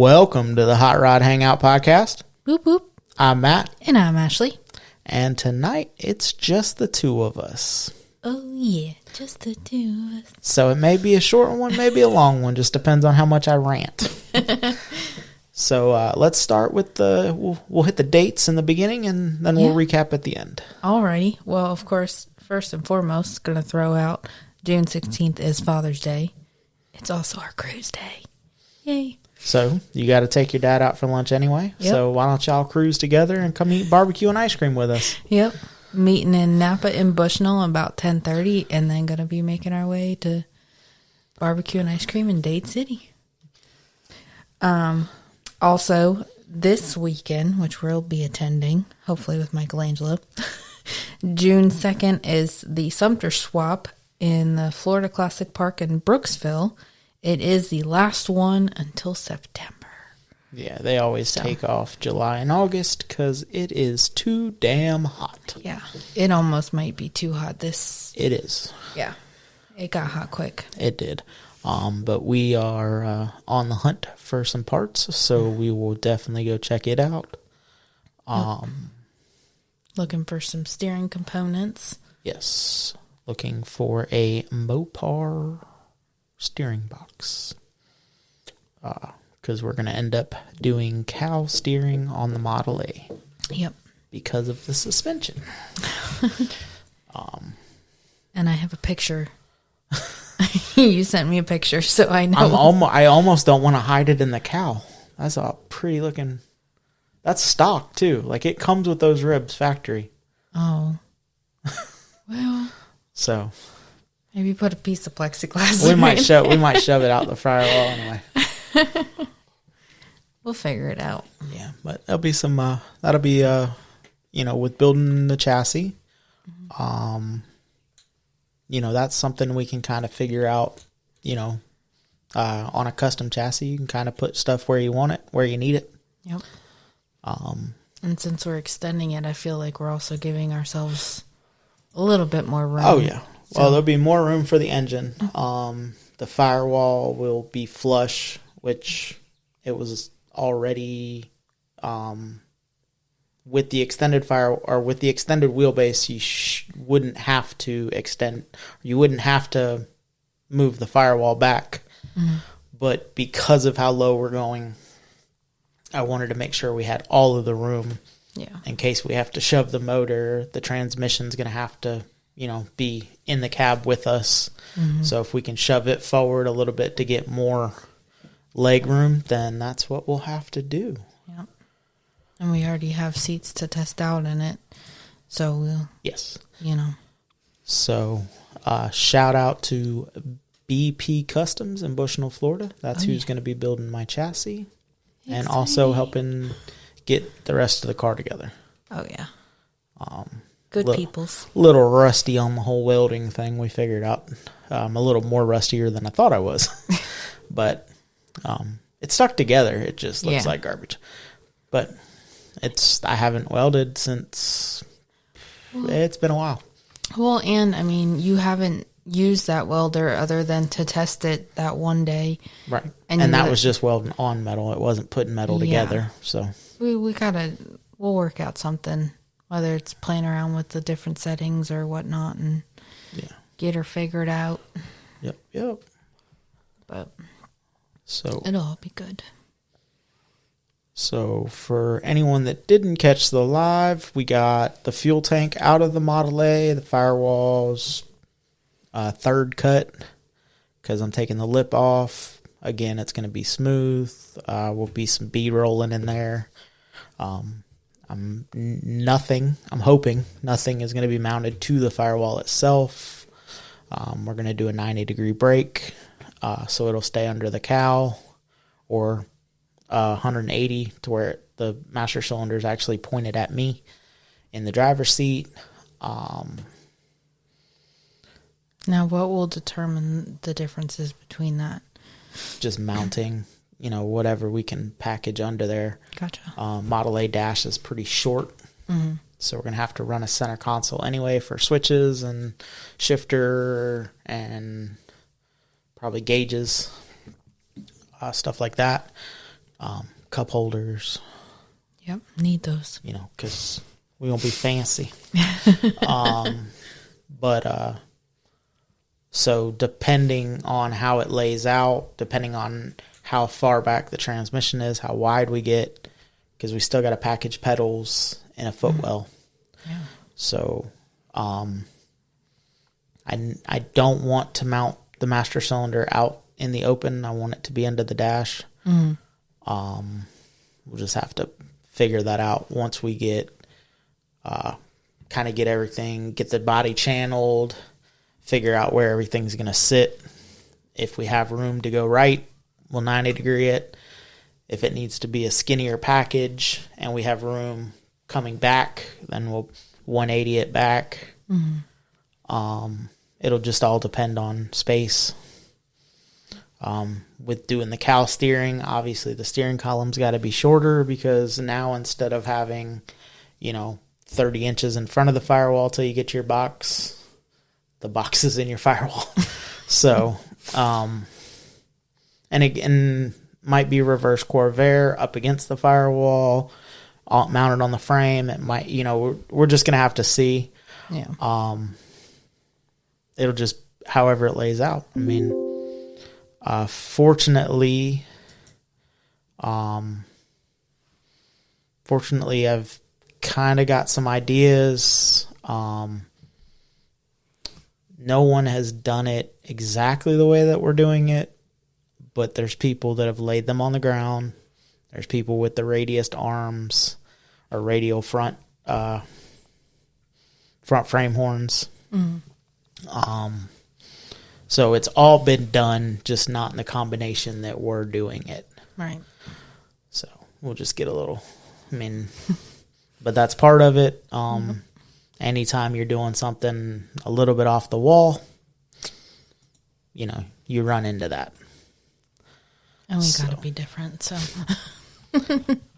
Welcome to the Hot Rod Hangout Podcast. Whoop whoop. I'm Matt. And I'm Ashley. And tonight, it's just the two of us. Oh, yeah. Just the two of us. So it may be a short one, maybe a long one. Just depends on how much I rant. So let's start with we'll hit the dates in the beginning, and then we'll recap at the end. Alrighty. Well, of course, first and foremost, going to throw out June 16th is Father's Day. It's also our cruise day. Yay. So you got to take your dad out for lunch anyway. Yep. So why don't y'all cruise together and come eat barbecue and ice cream with us? Yep. Meeting in Napa and Bushnell about 10:30, and then going to be making our way to barbecue and ice cream in Dade City. Also, this weekend, which we'll be attending, hopefully with Michelangelo, June 2nd is the Sumter Swap in the Florida Classic Park in Brooksville. It is the last one until September. Yeah, they always take off July and August because it is too damn hot. Yeah, it almost might be too hot. It is. Yeah, it got hot quick. It did. But we are on the hunt for some parts, so we will definitely go check it out. Looking for some steering components. Yes. Looking for a Mopar steering box. Because we're going to end up doing cow steering on the Model A. Yep. Because of the suspension. And I have a picture. You sent me a picture, so I know. I almost don't want to hide it in the cow. That's a pretty looking... That's stock, too. Like, it comes with those ribs, factory. Oh. Well... So... Maybe put a piece of plexiglass We might shove it out the firewall anyway. We'll figure it out. Yeah, but there'll be some that'll be with building the chassis. That's something we can kind of figure out, on a custom chassis. You can kind of put stuff where you want it, where you need it. Yep. And since we're extending it, I feel like we're also giving ourselves a little bit more room. Oh yeah. Well, there'll be more room for the engine. The firewall will be flush, which it was already with the extended with the extended wheelbase. You wouldn't have to extend. You wouldn't have to move the firewall back. Mm-hmm. But because of how low we're going, I wanted to make sure we had all of the room. Yeah. In case we have to shove the motor, the transmission's going to have to be in the cab with us. Mm-hmm. So if we can shove it forward a little bit to get more leg room, then that's what we'll have to do. Yeah. And we already have seats to test out in it. So we'll... Yes. So shout out to BP Customs in Bushnell, Florida. That's who's going to be building my chassis. Exciting. And also helping get the rest of the car together. Oh, yeah. Good peoples. A little rusty on the whole welding thing. We figured out a little more rustier than I thought I was. But it stuck together. It just looks like garbage. But I haven't welded since it's been a while. Well, and I mean, you haven't used that welder other than to test it that one day. Right. And that was just welding on metal. It wasn't putting metal together. So we'll work out something. Whether it's playing around with the different settings or whatnot and get her figured out. Yep. But so it'll all be good. So for anyone that didn't catch the live, we got the fuel tank out of the Model A, the firewalls, third cut because I'm taking the lip off. Again, it's going to be smooth. Will be some bead rolling in there. I'm hoping nothing is going to be mounted to the firewall itself. We're going to do a 90-degree brake, so it'll stay under the cowl, or 180 to where the master cylinder is actually pointed at me in the driver's seat. Now, what will determine the differences between that? Just mounting. Whatever we can package under there. Gotcha. Model A dash is pretty short. Mm-hmm. So we're going to have to run a center console anyway for switches and shifter and probably gauges, stuff like that. cup holders, Yep, need those. because we won't be fancy. But so depending on how it lays out, depending on how far back the transmission is, how wide we get, because we still got to package pedals in a footwell. Yeah. So I don't want to mount the master cylinder out in the open. I want it to be under the dash. We'll just have to figure that out once we get kind of get everything, get the body channeled, figure out where everything's going to sit. If we have room to go right, we'll 90 degree it. If it needs to be a skinnier package and we have room coming back, then we'll 180 it back. It'll just all depend on space. With doing the cow steering, obviously the steering column's got to be shorter, because now instead of having, 30 inches in front of the firewall till you get to your box, the box is in your firewall. So, and again, might be reverse Corvair up against the firewall, mounted on the frame. It might, we're just going to have to see. Yeah. It'll just, however it lays out. I mean, fortunately, I've kind of got some ideas. No one has done it exactly the way that we're doing it, but there's people that have laid them on the ground. There's people with the radiused arms or radial front frame horns. So it's all been done, just not in the combination that we're doing it. Right. So we'll just get a little, but that's part of it. Anytime you're doing something a little bit off the wall, you run into that. And we got to be different, so.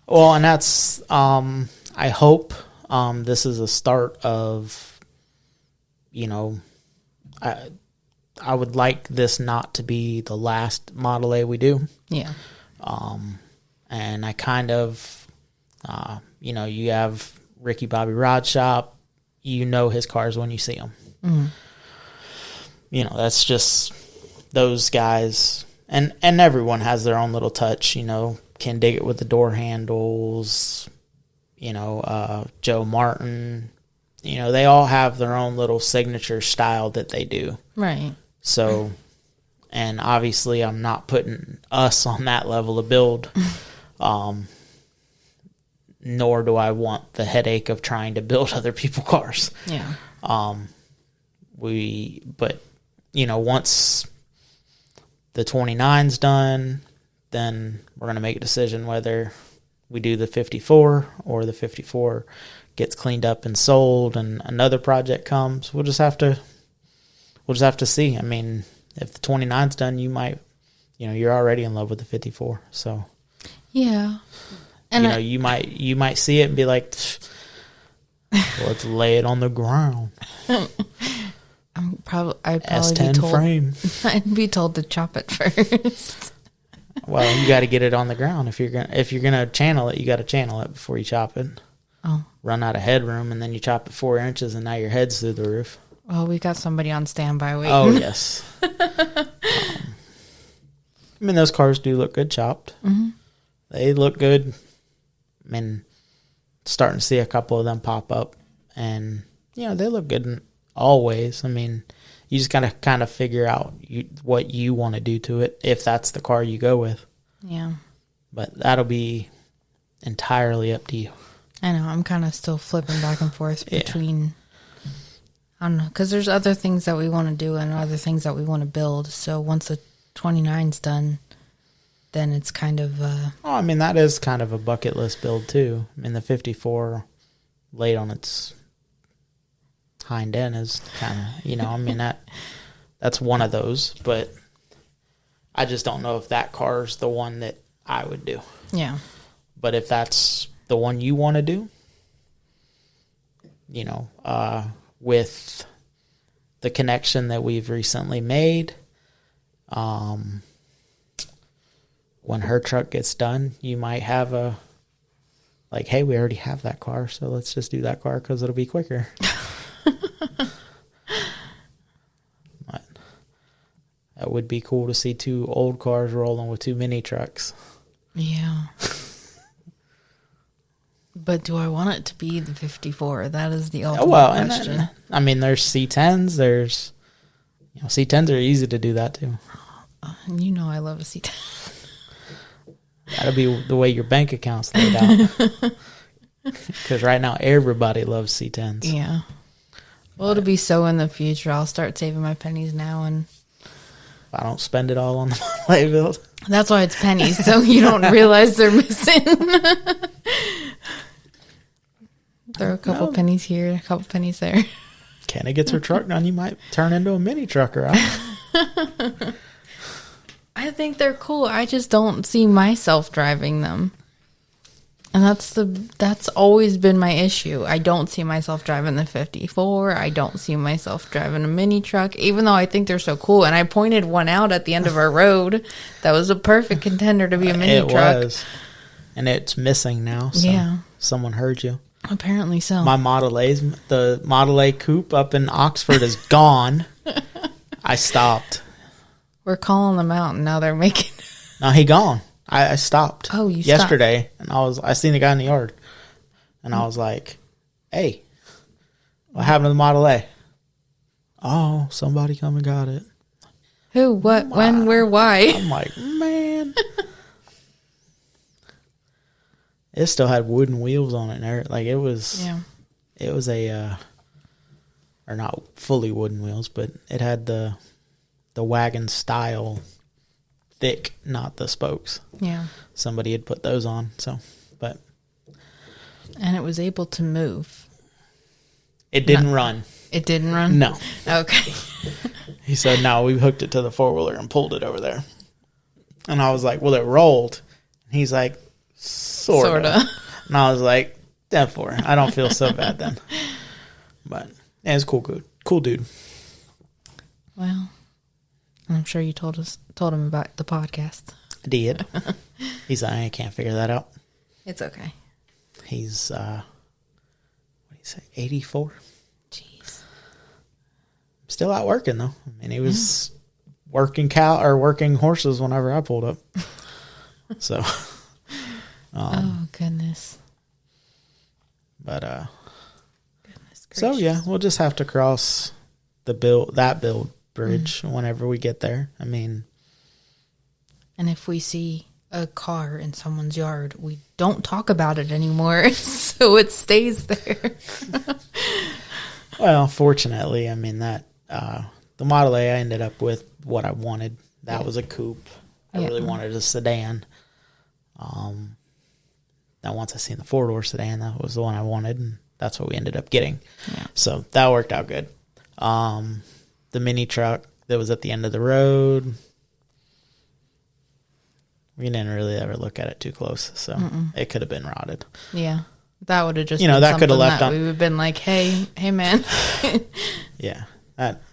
Well, and that's, I hope this is a start of, I would like this not to be the last Model A we do. Yeah. And I kind of, you have Ricky Bobby Rod Shop, his cars when you see them. That's just those guys. And everyone has their own little touch, can dig it with the door handles, Joe Martin, they all have their own little signature style that they do. Right. So, and obviously I'm not putting us on that level of build, nor do I want the headache of trying to build other people's cars. Yeah. Once the 29's done, then we're going to make a decision whether we do the 54 or the 54 gets cleaned up and sold and another project comes. We'll just have to see. If the 29's done, you might, you're already in love with the 54. So, yeah. And you might see it and be like, let's lay it on the ground. I'd probably S10 be told, frame. I'd be told to chop it first. Well, you got to get it on the ground. If you're gonna channel it, you got to channel it before you chop it. Oh. Run out of headroom, and then you chop it 4 inches, and now your head's through the roof. Well, we got somebody on standby waiting. Oh, yes. Those cars do look good chopped. Mm-hmm. They look good. Starting to see a couple of them pop up, and they look good always. You just got to kind of figure out what you want to do to it, if that's the car you go with. Yeah. But that'll be entirely up to you. I know. I'm kind of still flipping back and forth between, I don't know, because there's other things that we want to do and other things that we want to build. So once the 29's done, then it's kind of... that is kind of a bucket list build, too. The 54 laid on its hind end is kind of, that's one of those. But I just don't know if that car's the one that I would do. Yeah. But if that's the one you want to do, with the connection that we've recently made, when her truck gets done, you might have a, like, hey, we already have that car, so let's just do that car because it'll be quicker. But that would be cool to see 2 old cars rolling with 2 mini trucks. Yeah. But do I want it to be the 54? That is the ultimate question. And then, I mean, there's C10s. There's, C10s are easy to do that too. You know I love a C10. That'll be the way your bank account's laid out. Because right now, everybody loves C10s. Yeah. Well, it'll be so in the future. I'll start saving my pennies now, and I don't spend it all on the Model A build. that's why it's pennies, so you don't realize they're missing. Throw a couple pennies here, a couple pennies there. Kenna gets her truck done, you might turn into a mini trucker. I think they're cool. I just don't see myself driving them. And that's always been my issue. I don't see myself driving the 54. I don't see myself driving a mini truck, even though I think they're so cool. And I pointed one out at the end of our road that was a perfect contender to be a mini truck. It was. And it's missing now. So yeah. Someone heard you. Apparently so. My the Model A coupe up in Oxford is gone. I stopped. We're calling them out, and now they're making. No, he gone. I stopped. Oh, you yesterday, stopped. And I seen the guy in the yard, and I was like, "Hey, what happened to the Model A?" Oh, somebody come and got it. Who? What? When? Where? Why? I'm like, man. It still had wooden wheels on it, and like it was. Yeah. It was a, or not fully wooden wheels, but it had the wagon style thick, not the spokes. Yeah. Somebody had put those on, so, but. And it was able to move. It didn't run. It didn't run? No. Okay. He said, no, we hooked it to the 4-wheeler and pulled it over there. And I was like, well, it rolled. And he's like, sort of. And I was like, therefore, I don't feel so bad then. But yeah, it's cool, good. Cool dude. Well, I'm sure you told him about the podcast. I did. He's like, I can't figure that out. It's okay. He's, what do you say, 84? Jeez. Still out working, though. I mean, he was working horses whenever I pulled up. So. Oh, goodness. But, goodness gracious. So, yeah, we'll just have to cross that build bridge whenever we get there. I mean. And if we see a car in someone's yard, we don't talk about it anymore, so it stays there. Well, fortunately, I mean, that the Model A, I ended up with what I wanted. That was a coupe. I really wanted a sedan. Now, once I seen the 4-door sedan, that was the one I wanted, and that's what we ended up getting. Yeah. So that worked out good. The mini truck that was at the end of the road, we didn't really ever look at it too close, so it could have been rotted. Yeah, that would have just been that could have left on. We would have been like, hey man. Yeah, that.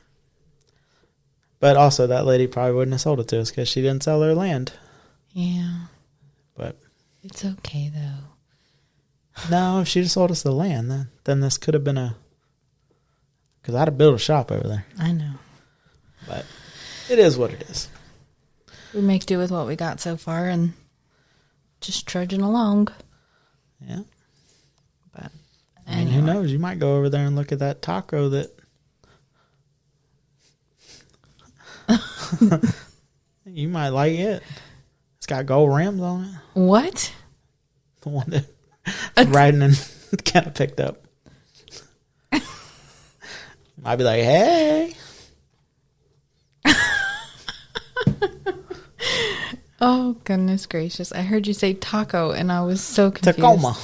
But also, that lady probably wouldn't have sold it to us because she didn't sell her land. Yeah, but it's okay though. No, if she just sold us the land, then this could have been because I'd have built a shop over there. I know. But it is what it is. We make do with what we got so far and just trudging along. Yeah. But I mean, who knows? You might go over there and look at that taco that you might like it. It's got gold rims on it. What? The one that riding and kind of picked up. I'd be like, hey. Oh, goodness gracious. I heard you say taco, and I was so confused. Tacoma.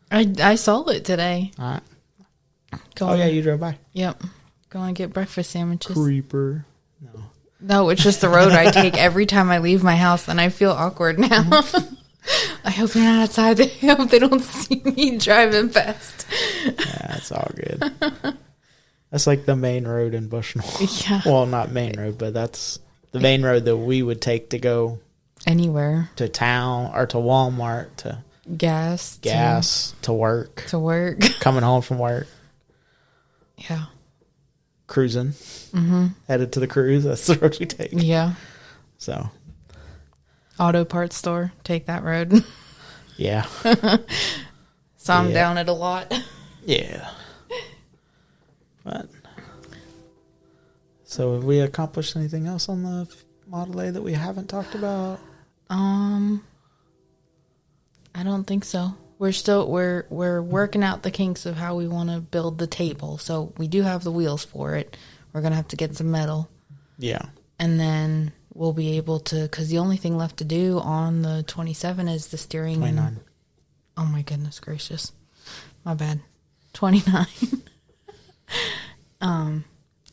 I saw it today. All right. Yeah, you drove by. Yep. Going to get breakfast sandwiches. Creeper. No, it's just the road I take every time I leave my house, and I feel awkward now. I hope they're not outside. I hope they don't see me driving fast. Yeah, it's all good. That's like the main road in Bushnell. Yeah. Well, not main road, but that's the main road that we would take to go Anywhere. to town or to Walmart, to Gas. to work, To work. coming home from work, Yeah. cruising, headed to the cruise. That's the road we take. Yeah. So, Auto parts store. Take that road. yeah. So I'm Yeah. down it a lot. Yeah. But, so have we accomplished anything else on the Model A that we haven't talked about? I don't think so. We're working out the kinks of how we want to build the table. So we do have the wheels for it. We're going to have to get some metal. Yeah. And then we'll be able to, because the only thing left to do on the 27 is the steering. 29. Oh my goodness gracious. My bad. 29.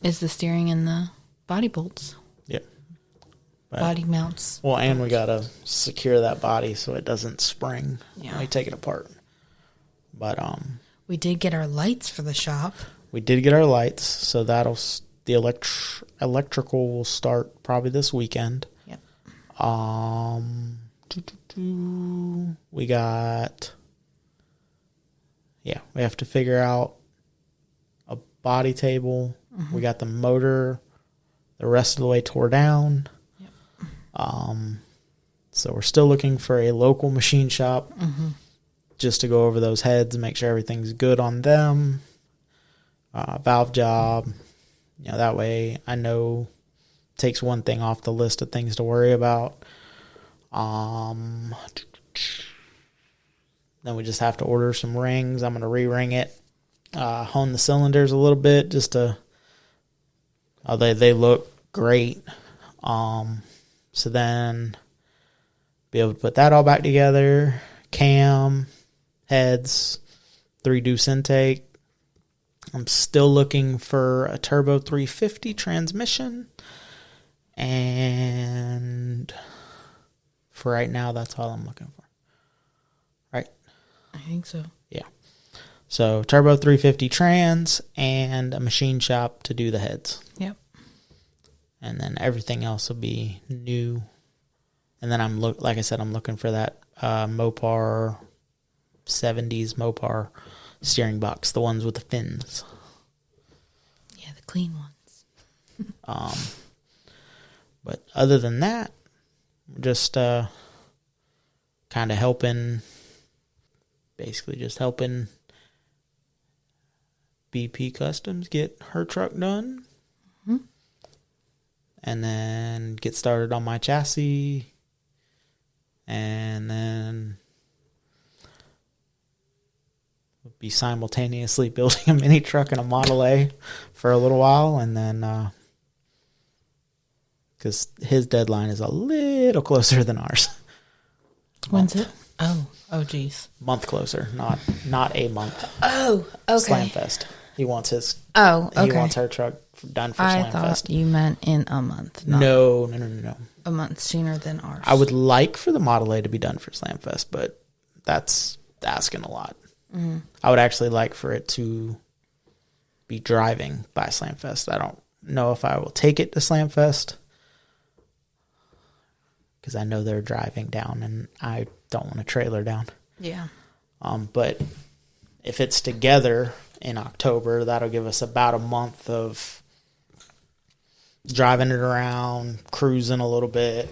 Is the steering and the body bolts. Yep. But, Body mounts. well, and we got to secure that body so it doesn't spring Yeah. when we take it apart. But, We did get our lights for the shop. we did get our lights, so the electrical will start probably this weekend. Yep. We got, we have to figure out a body table. We got the motor the rest of the way tore down. Yep. So we're still looking for a local machine shop just to go over those heads and make sure everything's good on them. Valve job, that way I know takes one thing off the list of things to worry about. Then we just have to order some rings. I'm going to re-ring it, hone the cylinders a little bit just to, they look great. So then be able to put that all back together. Cam, heads, 3-deuce intake. I'm still looking for a turbo 350 transmission. And for right now, that's all I'm looking for. Right? I think so. Yeah. So turbo 350 trans and a machine shop to do the heads. Yep. And then everything else will be new. And then like I said, I'm looking for that Mopar 70s Mopar steering box, the ones with the fins. Yeah, the clean ones. But other than that, just kind of helping BP Customs get her truck done. And then get started on my chassis. And then be simultaneously building a mini truck and a Model A for a little while. And then, because his deadline is a little closer than ours. When's it? Oh, geez. Month closer, not a month. Oh, okay. Slamfest. He wants his. Oh, okay. He wants her truck done for I Slamfest. thought you meant in a month. Not No. a month sooner than ours. I would like for the Model A to be done for Slamfest, but that's asking a lot. I would actually like for it to be driving by Slamfest. I don't know if I will take it to Slamfest because I know they're driving down and I don't want a trailer down. Yeah. But if it's together in October, that'll give us about a month of driving it around, cruising a little bit.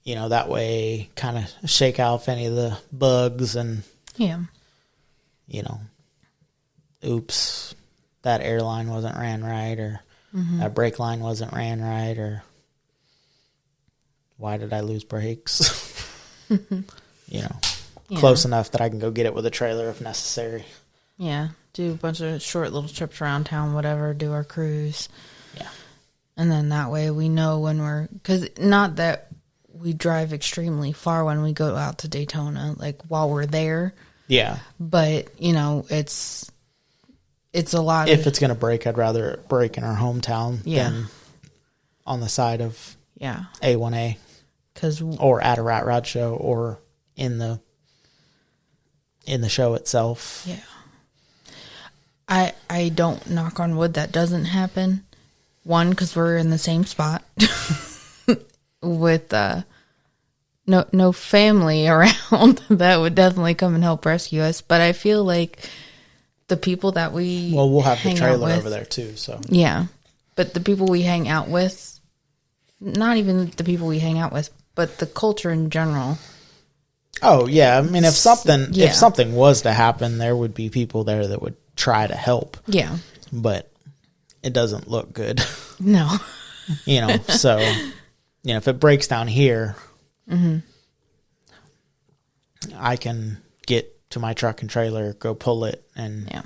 That way kind of shake out any of the bugs and, Yeah. Oops, that airline wasn't ran right, or that brake line wasn't ran right, or why did I lose brakes? Close enough that I can go get it with a trailer if necessary. Yeah. Do a bunch of short little trips around town, whatever, do our cruise. Yeah. And then that way we know because not that we drive extremely far when we go out to Daytona, like while we're there. Yeah. But, it's a lot. If it's going to break, I'd rather it break in our hometown Yeah. than on the side of Yeah. A1A or at a Rat Rod show or in the show itself. Yeah. I don't, knock on wood, that doesn't happen. One, because we're in the same spot. with no family around that would definitely come and help rescue us. But I feel like the people that we'll have the hang out trailer with, over there too. So yeah, but the people we hang out with, not even the people we hang out with, but the culture in general. Oh yeah, I mean, if something Yeah. was to happen, there would be people there that would try to help, Yeah. but it doesn't look good, No. you know. So, you know, if it breaks down here, I can get to my truck and trailer, go pull it, and Yeah.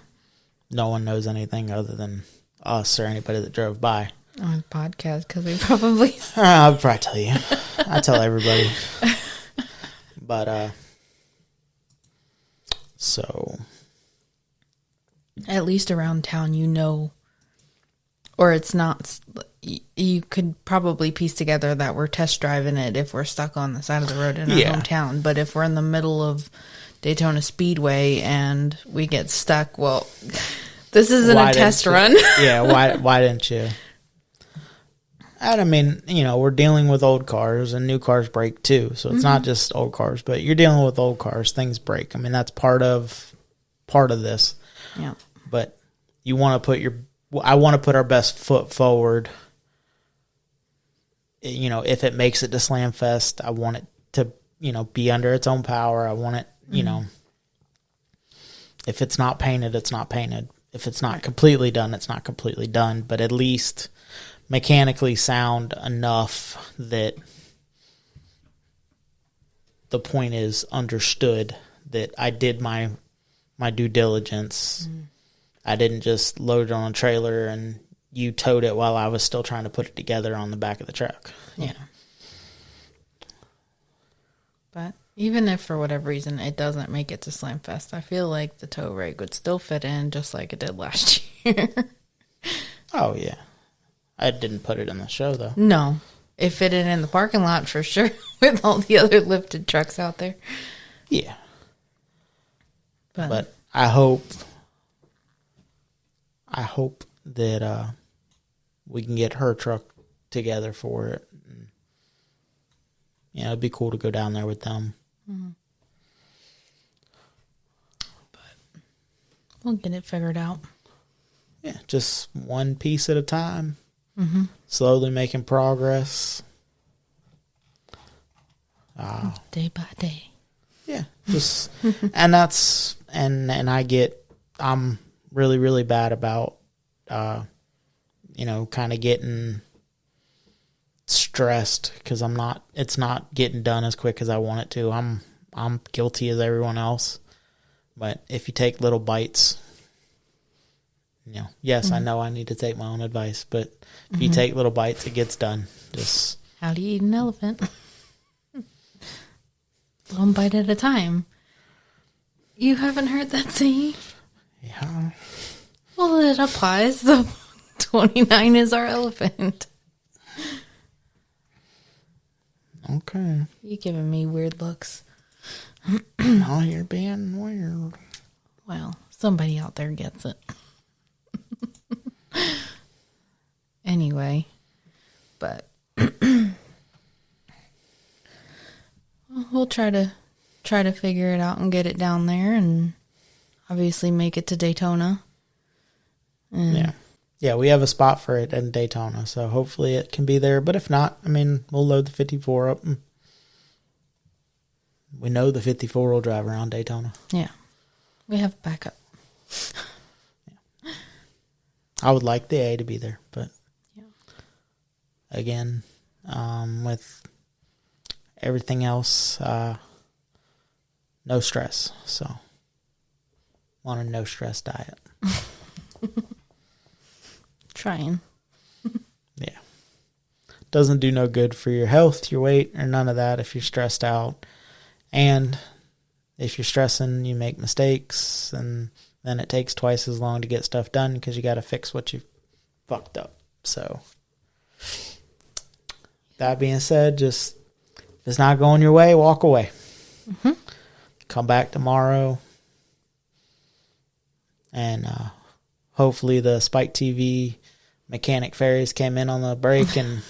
no one knows anything other than us or anybody that drove by. On the podcast, because we probably... I'll probably tell you. I tell everybody. But, so... At least around town, you know, or it's not... You could probably piece together that we're test driving it if we're stuck on the side of the road in our hometown. But if we're in the middle of Daytona Speedway and we get stuck, well, this isn't a test run. Yeah, why didn't you? And I mean, you know, we're dealing with old cars and new cars break too. So it's not just old cars, but you're dealing with old cars. Things break. I mean, that's part of this. Yeah. But you want to I want to put our best foot forward. You know, if it makes it to Slam Fest, I want it to, you know, be under its own power. I want it, you know, if it's not painted, it's not painted. If it's not completely done, it's not completely done. But at least mechanically sound enough that the point is understood, that I did my due diligence. I didn't just load it on a trailer and you towed it while I was still trying to put it together on the back of the truck. Yeah. But even if for whatever reason it doesn't make it to Slam Fest, I feel like the tow rig would still fit in just like it did last year. Oh, yeah. I didn't put it in the show, though. No. It fitted in the parking lot for sure with all the other lifted trucks out there. Yeah. But I hope that we can get her truck together for it. And, you know, it'd be cool to go down there with them. But we'll get it figured out. Yeah, just one piece at a time. Slowly making progress. Day by day. Yeah, just and that's and I'm really, really bad about you know, kind of getting stressed because it's not getting done as quick as I want it to. I'm guilty as everyone else. But if you take little bites, you know, yes, I know I need to take my own advice, but if you take little bites, it gets done. Just how do you eat an elephant? One bite at a time. You haven't heard that saying? yeah. Well, it applies. So 29 is our elephant. Okay. You giving me weird looks. Oh, you're being weird. Well, somebody out there gets it. Anyway, but we'll try to figure it out and get it down there, and obviously make it to Daytona. And Yeah, we have a spot for it in Daytona, so hopefully it can be there. But if not, I mean, we'll load the 54 up. And we know the 54 will drive around Daytona. Yeah, we have backup. I would like the A to be there, but again, with everything else, no stress. So, on a no stress diet. Trying. Yeah. Doesn't do no good for your health, your weight, or none of that if you're stressed out. And if you're stressing, you make mistakes, and then it takes twice as long to get stuff done because you got to fix what you fucked up. So, that being said, just if it's not going your way, walk away. Come back tomorrow, and hopefully the Spike TV mechanic fairies came in on the break and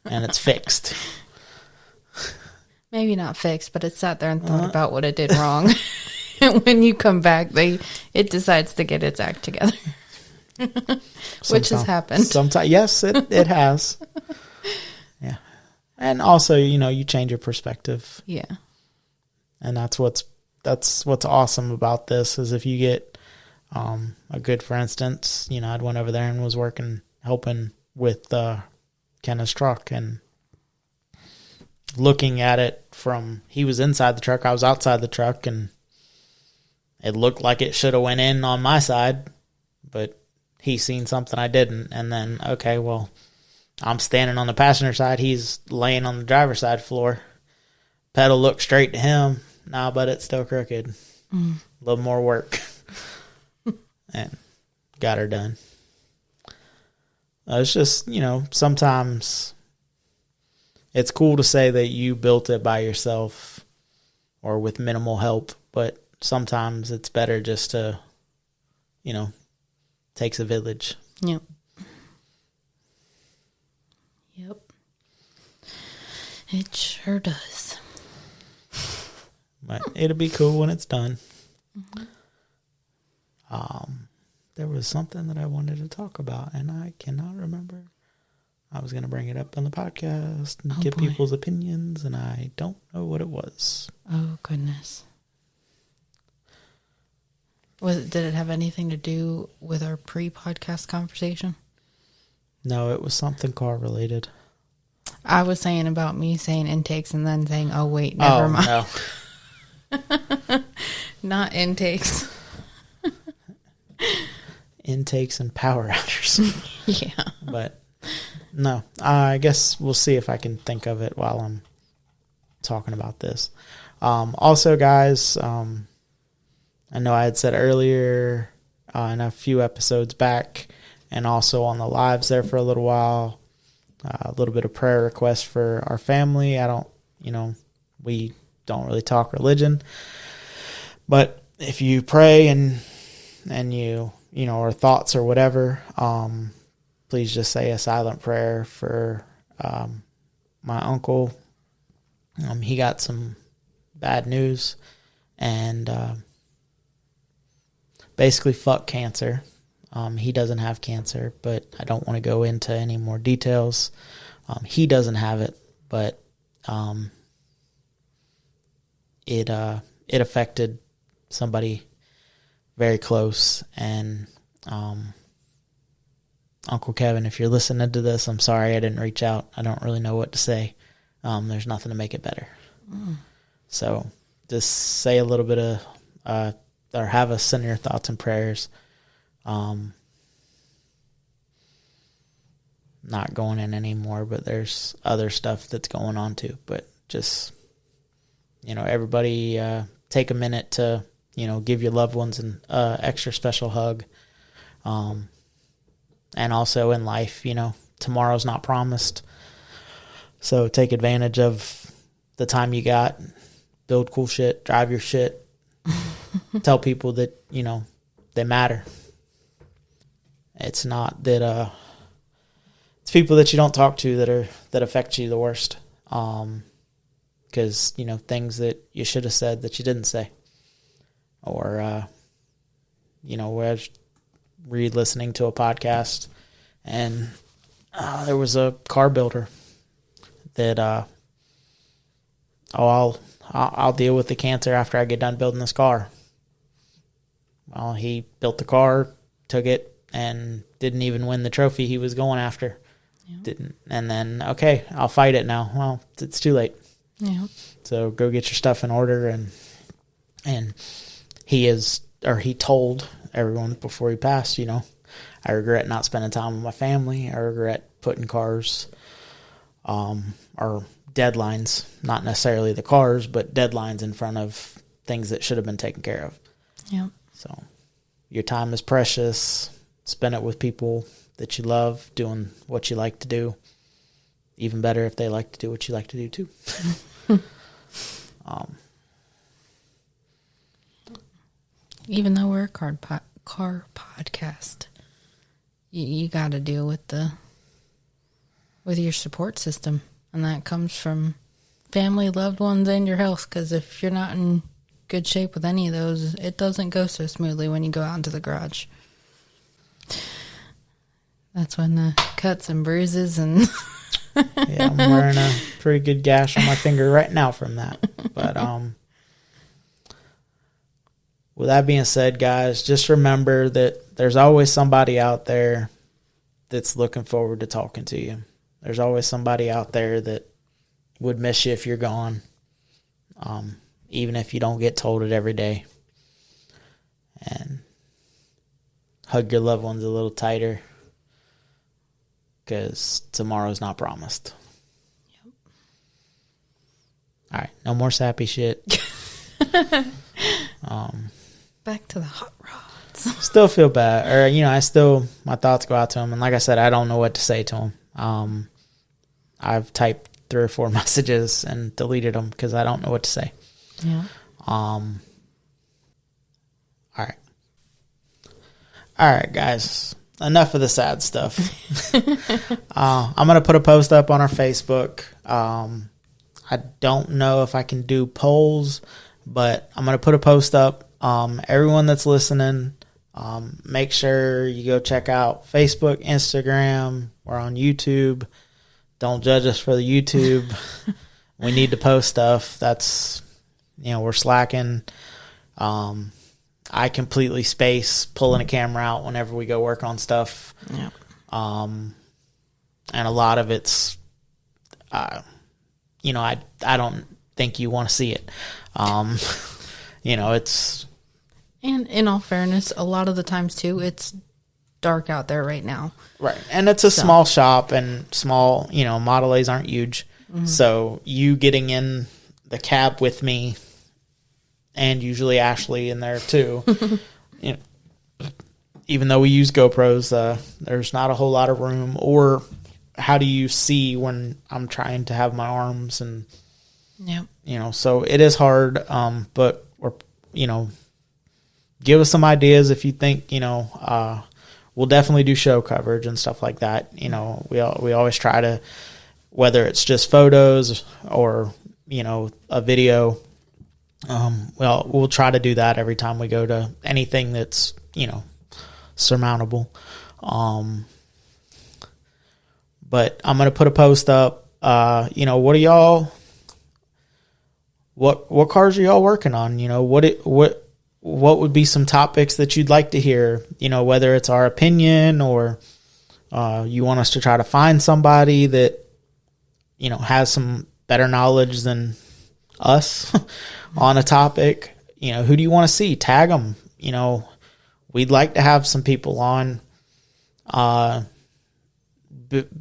it's fixed. maybe not fixed, but it sat there and thought about what it did wrong. And when you come back, it decides to get its act together. Which has happened. Sometimes, yes, it has. Yeah. And also, you change your perspective. Yeah. And that's what's awesome about this is if you get a good, for instance, I'd went over there and was helping with Kenna's truck and looking at it from, he was inside the truck, I was outside the truck, and it looked like it should have went in on my side, but he seen something I didn't. And then, okay, well, I'm standing on the passenger side, he's laying on the driver's side floor. Pedal looked straight to him. Nah, but it's still crooked. A little more work. And got her done. It's just, sometimes it's cool to say that you built it by yourself or with minimal help, but sometimes it's better just to, takes a village. Yep. Yep. It sure does. But it'll be cool when it's done. There was something that I wanted to talk about, and I cannot remember. I was going to bring it up on the podcast and get people's opinions, and I don't know what it was. Oh, goodness. Did it have anything to do with our pre-podcast conversation? No, it was something car related. I was saying about me saying intakes and then saying, oh, wait, never mind. No. Not intakes. Intakes and power outers. Yeah. But no, I guess we'll see if I can think of it while I'm talking about this. Also, guys, I know I had said earlier in a few episodes back and also on the lives there for a little while, a little bit of prayer request for our family. We don't really talk religion, but if you pray and you or thoughts or whatever, please just say a silent prayer for my uncle. He got some bad news and basically fuck cancer. He doesn't have cancer, but I don't want to go into any more details. He doesn't have it, but it affected somebody very close. And Uncle Kevin, if you're listening to this, I'm sorry I didn't reach out. I don't really know what to say. There's nothing to make it better. So just say a little bit of, or have us send your thoughts and prayers. Not going in anymore, but there's other stuff that's going on too. But just, everybody take a minute to, give your loved ones an extra special hug. And also in life, tomorrow's not promised. So take advantage of the time you got. Build cool shit, drive your shit. Tell people that, they matter. It's not that it's people that you don't talk to that affect you the worst. Because, things that you should have said that you didn't say. Or I was re-listening to a podcast and there was a car builder that I'll deal with the cancer after I get done building this car. Well, he built the car, took it, and didn't even win the trophy he was going after. Yeah. Didn't. And then, okay, I'll fight it now. Well, it's too late. Yeah. So go get your stuff in order. And he told everyone before he passed, I regret not spending time with my family. I regret putting cars, or deadlines, not necessarily the cars, but deadlines in front of things that should have been taken care of. Yeah. So your time is precious. Spend it with people that you love, doing what you like to do. Even better if they like to do what you like to do too. Even though we're a car podcast, you got to deal with your support system, and that comes from family, loved ones, and your health. Because if you're not in good shape with any of those, it doesn't go so smoothly when you go out into the garage. That's when the cuts and bruises and... Yeah, I'm wearing a pretty good gash on my finger right now from that. But with that being said, guys, just remember that there's always somebody out there that's looking forward to talking to you. There's always somebody out there that would miss you if you're gone, even if you don't get told it every day. And hug your loved ones a little tighter, because tomorrow's not promised. Yep. All right, no more sappy shit. Back to the hot rods. Still feel bad, or my thoughts go out to him, and like I said, I don't know what to say to him. I've typed 3 or 4 messages and deleted them because I don't know what to say. Yeah. All right, guys. Enough of the sad stuff. I'm going to put a post up on our Facebook. I don't know if I can do polls, but I'm going to put a post up. Everyone that's listening, make sure you go check out Facebook, Instagram. We're on YouTube. Don't judge us for the YouTube. We need to post stuff. That's, we're slacking. I completely space pulling a camera out whenever we go work on stuff. Yeah. And a lot of it's, I don't think you want to see it. It's. And in all fairness, a lot of the times too, it's dark out there right now. Right. And it's a small shop, and small, Model A's aren't huge. Mm-hmm. So you getting in the cab with me, and usually Ashley in there too. Even though we use GoPros, there's not a whole lot of room. Or how do you see when I'm trying to have my arms and, so it is hard. But we're, give us some ideas if you think, we'll definitely do show coverage and stuff like that. We always try to, whether it's just photos or, a video. We'll try to do that every time we go to anything that's, surmountable. But I'm going to put a post up. What are y'all, what cars are y'all working on? What would be some topics that you'd like to hear? Whether it's our opinion or, you want us to try to find somebody that, has some better knowledge than us on a topic. Who do you want to see? Tag them. We'd like to have some people on,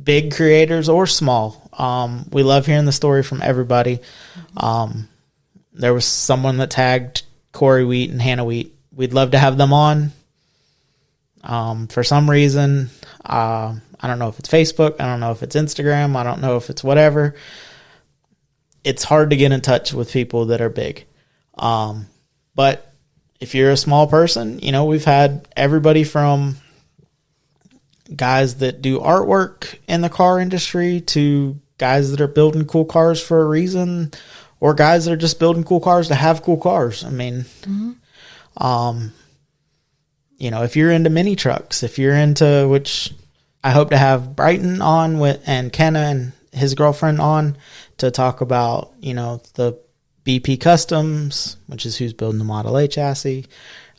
big creators or small. We love hearing the story from everybody. There was someone that tagged Corey Wheat and Hannah Wheat. We'd love to have them on. For some reason, I don't know if it's Facebook. I don't know if it's Instagram. I don't know if it's whatever. It's hard to get in touch with people that are big. But if you're a small person, we've had everybody from guys that do artwork in the car industry to guys that are building cool cars for a reason, or guys that are just building cool cars to have cool cars. I mean, if you're into mini trucks, if you're into, which I hope to have Brighton on and Kenna and his girlfriend on to talk about, the BP Customs, which is who's building the Model A chassis,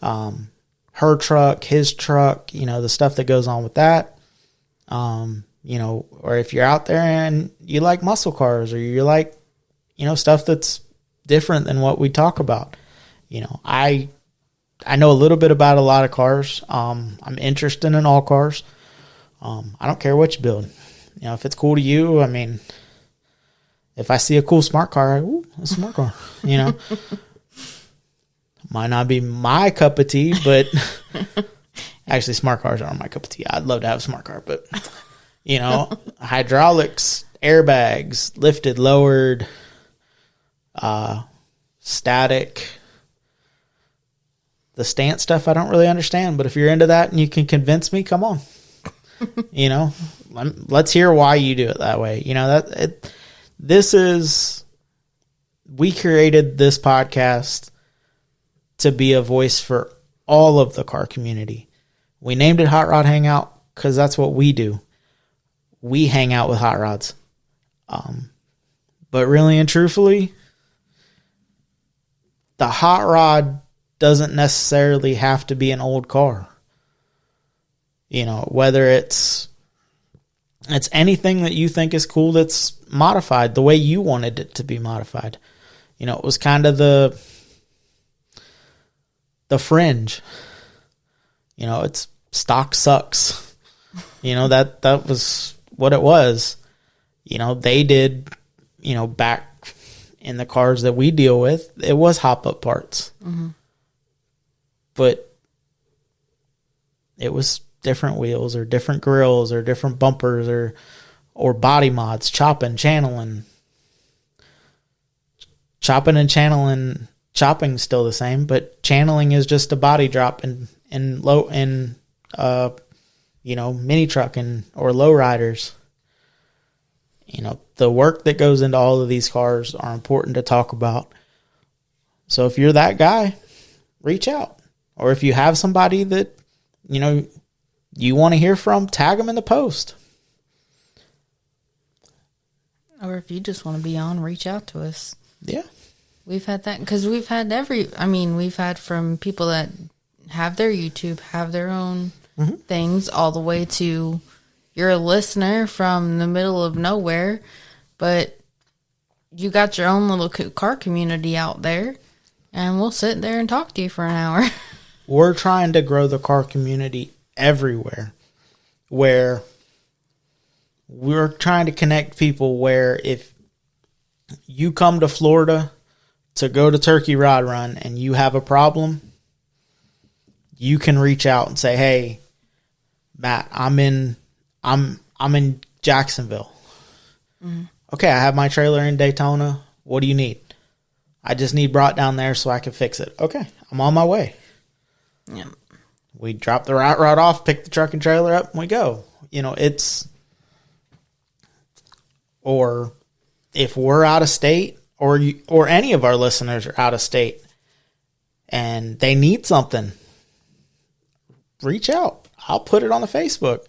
her truck, his truck, the stuff that goes on with that. Or if you're out there and you like muscle cars, or you like, stuff that's different than what we talk about. I know a little bit about a lot of cars. I'm interested in all cars. I don't care what you build. If it's cool to you, I mean, if I see a cool smart car, ooh, a smart car, might not be my cup of tea, but actually smart cars aren't my cup of tea. I'd love to have a smart car, but hydraulics, airbags, lifted, lowered, static, the stance stuff I don't really understand, but if you're into that and you can convince me, come on. Let's hear why you do it that way. This is we created this podcast to be a voice for all of the car community. We named it Hot Rod Hangout because that's what we do. We hang out with hot rods. But really and truthfully, the hot rod doesn't necessarily have to be an old car. You know, whether it's anything that you think is cool that's modified the way you wanted it to be modified. You know, it was kind of the fringe. You know, it's stock sucks. You know, that was what it was. You know, they did, you know, back in the cars that we deal with, it was hop-up parts. Mm-hmm. But it was different wheels or different grills or different bumpers or body mods, chopping, channeling. Chopping and channeling, chopping's still the same, but channeling is just a body drop in you know, mini trucking or low riders. You know, the work that goes into all of these cars are important to talk about. So if you're that guy, reach out. Or if you have somebody that, you know, you want to hear from, tag them in the post. Or if you just want to be on, reach out to us. Yeah. We've had that because we've had we've had from people that have their YouTube, have their own things, all the way to you're a listener from the middle of nowhere, but you got your own little car community out there, and we'll sit there and talk to you for an hour. We're trying to grow the car community everywhere, where we're trying to connect people where if you come to Florida to go to Turkey Rod Run and you have a problem, you can reach out and say, hey, Matt, I'm in Jacksonville. Mm-hmm. Okay, I have my trailer in Daytona. What do you need? I just need brought down there so I can fix it. Okay, I'm on my way. Yeah. We drop the rod off, pick the truck and trailer up, and we go. You know, or if we're out of state, or any of our listeners are out of state, and they need something, reach out. I'll put it on the Facebook.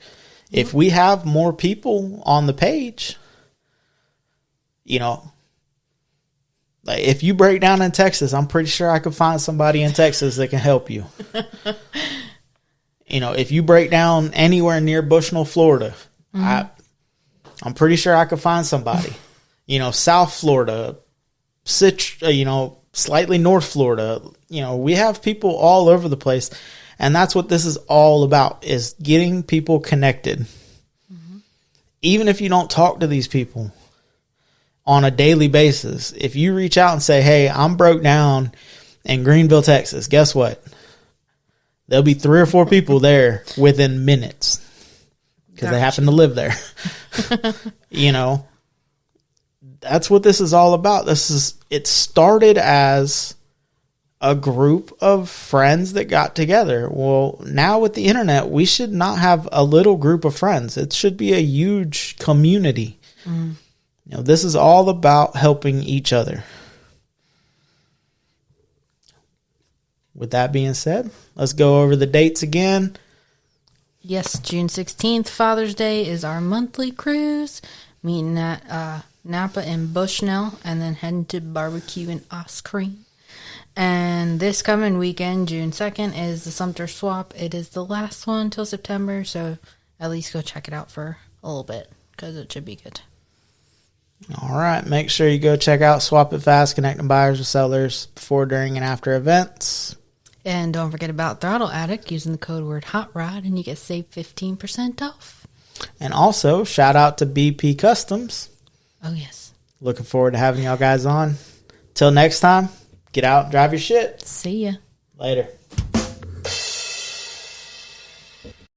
If we have more people on the page, you know, like if you break down in Texas, I'm pretty sure I could find somebody in Texas that can help you. You know, if you break down anywhere near Bushnell, Florida, I'm pretty sure I could find somebody. You know, South Florida, you know, slightly North Florida. You know, we have people all over the place. And that's what this is all about, is getting people connected. Mm-hmm. Even if you don't talk to these people on a daily basis, if you reach out and say, hey, I'm broke down in Greenville, Texas, guess what? There'll be 3 or 4 people there within minutes because they happen to live there. You know, that's what this is all about. It started as a group of friends that got together. Well, now with the internet, we should not have a little group of friends. It should be a huge community. Mm. You know, this is all about helping each other. With that being said, let's go over the dates again. Yes, June 16th, Father's Day, is our monthly cruise, meeting at Napa and Bushnell, and then heading to barbecue in Osprey. And this coming weekend, June 2nd, is the Sumter Swap. It is the last one until September, so at least go check it out for a little bit, because it should be good. All right, make sure you go check out Swap It Fast, connecting buyers with sellers before, during, and after events. And don't forget about Throttle Addict using the code word HOTROD, and you get saved 15% off. And also, shout out to BP Customs. Oh, yes. Looking forward to having y'all guys on. Till next time. Get out and drive your shit. See ya. Later.